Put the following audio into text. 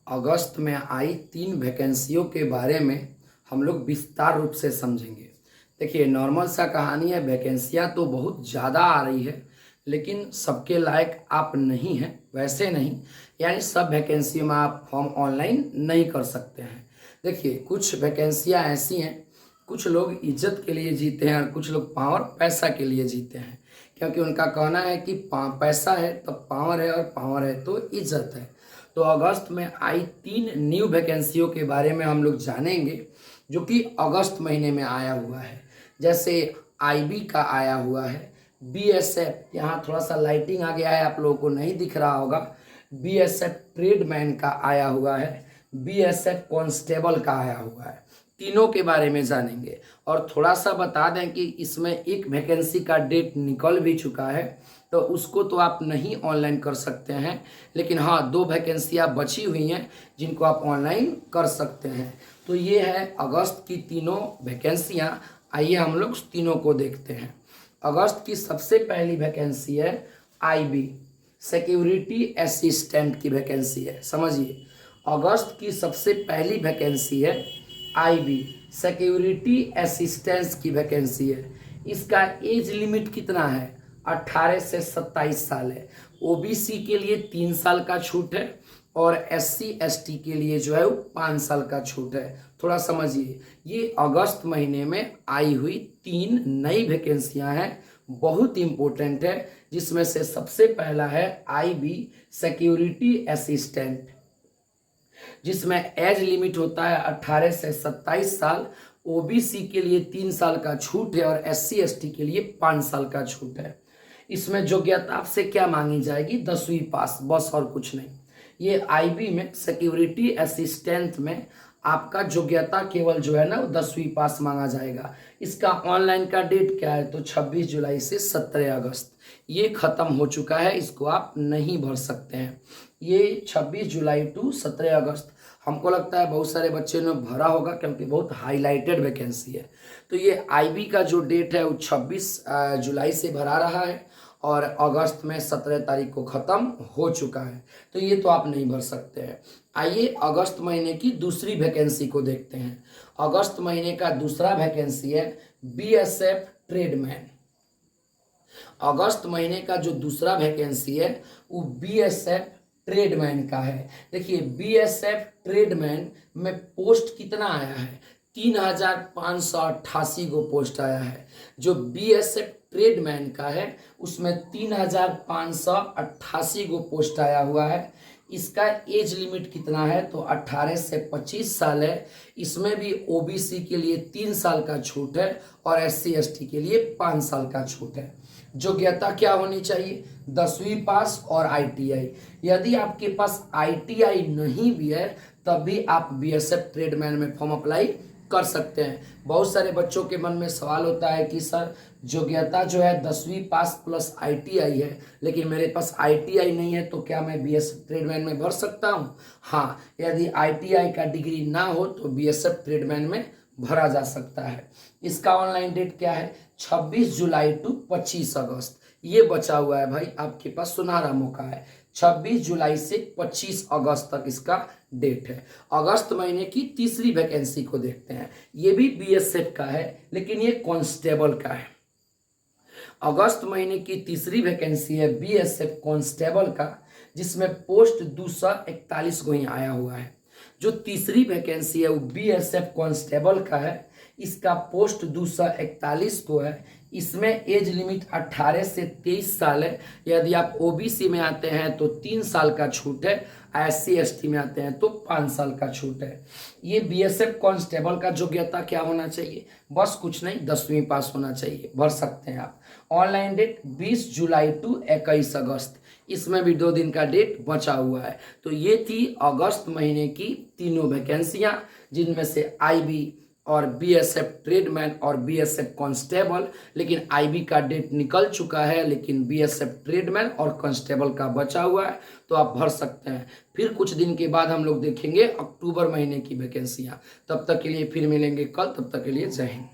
अगस्त में आई 3 वैकेंसियों के बारे में हम लोग विस्तार रूप से समझेंगे। देखिए, नॉर्मल सा कहानी है, वैकेंसियाँ तो बहुत ज़्यादा आ रही है, लेकिन सबके लायक आप नहीं हैं, वैसे नहीं। यानी सब वैकेंसियों में आप फॉर्म ऑनलाइन नहीं कर सकते हैं। देखिए, कुछ वैकेंसियाँ ऐसी हैं, कुछ लोग इज्जत के लिए जीते हैं और कुछ लोग पावर पैसा के लिए जीते हैं, क्योंकि उनका कहना है कि पैसा है तो पावर है और पावर है तो इज्जत है। तो अगस्त में आई 3 न्यू वैकेंसियों के बारे में हम लोग जानेंगे, जो कि अगस्त महीने में आया हुआ है। जैसे आईबी का आया हुआ है, बीएसएफ, यहाँ थोड़ा सा लाइटिंग आ गया है, आप लोगों को नहीं दिख रहा होगा। बीएसएफ ट्रेडमैन का आया हुआ है, बीएसएफ कांस्टेबल का आया हुआ है। तीनों के बारे में जानेंगे और थोड़ा सा बता दें कि इसमें एक वैकेंसी का डेट निकल भी चुका है, तो उसको तो आप नहीं ऑनलाइन कर सकते हैं, लेकिन हाँ 2 वैकेंसियाँ बची हुई हैं जिनको आप ऑनलाइन कर सकते हैं। तो ये है अगस्त की तीनों वैकेंसियाँ। आइए हम लोग तीनों को देखते हैं। अगस्त की सबसे पहली वैकेंसी है आईबी, सिक्योरिटी असिस्टेंट की वैकेंसी है। समझिए, अगस्त की सबसे पहली वैकेंसी है आईबी, सिक्योरिटी असिस्टेंस की वैकेंसी है। इसका एज लिमिट कितना है? 18 से 27 साल है। ओबीसी के लिए 3 साल का छूट है और एससी एसटी के लिए जो है वो 5 साल का छूट है। थोड़ा समझिए, ये अगस्त महीने में आई हुई 3 नई वैकेंसियां हैं, बहुत इंपॉर्टेंट है, जिसमें से सबसे पहला है आईबी सिक्योरिटी असिस्टेंट, जिसमें एज लिमिट होता है 18 से 27 साल। ओबीसी के लिए 3 साल का छूट है और एससी एसटी के लिए 5 साल का छूट है। इसमें योग्यता आपसे क्या मांगी जाएगी? 10वीं पास, बस और कुछ नहीं। ये आईबी में सिक्योरिटी असिस्टेंट में आपका योग्यता केवल जो है ना 10वीं पास मांगा जाएगा। इसका ऑनलाइन का डेट क्या है? तो 26 जुलाई से 17 अगस्त ये खत्म हो चुका है, इसको आप नहीं भर सकते हैं। ये 26 जुलाई टू 17 अगस्त, हमको लगता है बहुत सारे बच्चे ने भरा होगा क्योंकि बहुत हाईलाइटेड वैकेंसी है। तो ये आईबी का जो डेट है वो 26 जुलाई से भरा रहा है और अगस्त में 17 तारीख को ख़त्म हो चुका है, तो ये तो आप नहीं भर सकते हैं। आइए अगस्त महीने की दूसरी वैकेंसी को देखते हैं। अगस्त महीने का दूसरा वैकेंसी है बीएसएफ ट्रेडमैन। अगस्त महीने का जो दूसरा वैकेंसी है वो बीएसएफ ट्रेडमैन का है। देखिए, बीएसएफ ट्रेडमैन में पोस्ट कितना आया है? 3588 को पोस्ट आया है। जो बीएसएफ ट्रेडमैन का है उसमें 3588 को पोस्ट आया हुआ है। इसका एज लिमिट कितना है? तो 18 से 25 साल है। इसमें भी ओबीसी के लिए 3 साल का छूट है और एससी एसटी के लिए 5 साल का छूट है। योग्यता क्या होनी चाहिए? 10वीं पास और आईटीआई। यदि आपके पास आईटीआई नहीं भी है तब भी आप बीएसएफ ट्रेडमैन में फॉर्म अप्लाई कर सकते हैं। बहुत सारे बच्चों के मन में सवाल होता है कि सर योग्यता जो है 10वीं पास प्लस आईटीआई है, लेकिन मेरे पास आईटीआई नहीं है, तो क्या मैं बीएसएफ ट्रेडमैन में भर सकता हूं? हाँ, यदि आईटीआई का डिग्री ना हो तो बीएसएफ ट्रेडमैन में भरा जा सकता है। इसका ऑनलाइन डेट क्या है? 26 जुलाई टू 25 अगस्त ये बचा हुआ है भाई, आपके पास सुनहरा मौका है। 26 जुलाई से 25 अगस्त तक इसका डेट है। अगस्त महीने की तीसरी वैकेंसी को देखते हैं। ये भी बीएसएफ का है, लेकिन ये कांस्टेबल का है। अगस्त महीने की तीसरी वैकेंसी है बीएसएफ कांस्टेबल का, जिसमें पोस्ट 241 को ही आया हुआ है। जो तीसरी वैकेंसी है वो बीएसएफ कांस्टेबल का है। इसका पोस्ट 241 को है। इसमें एज लिमिट 18 से 23 साल है। यदि आप ओबीसी में आते हैं तो 3 साल का छूट है, एससी एसटी में आते हैं तो 5 साल का छूट है। ये बीएसएफ कांस्टेबल का योग्यता क्या होना चाहिए? बस कुछ नहीं, 10वीं पास होना चाहिए, भर सकते हैं आप। ऑनलाइन डेट 20 जुलाई टू 21 अगस्त, इसमें भी 2 दिन का डेट बचा हुआ है। तो ये थी अगस्त महीने की तीनों वैकेंसियां, जिनमें से आईबी और बीएसएफ ट्रेडमैन और बीएसएफ कांस्टेबल। लेकिन आईबी का डेट निकल चुका है, लेकिन बीएसएफ ट्रेडमैन और कांस्टेबल का बचा हुआ है, तो आप भर सकते हैं। फिर कुछ दिन के बाद हम लोग देखेंगे अक्टूबर महीने की वैकेंसियां। तब तक के लिए फिर मिलेंगे कल, तब तक के लिए जय हिंद।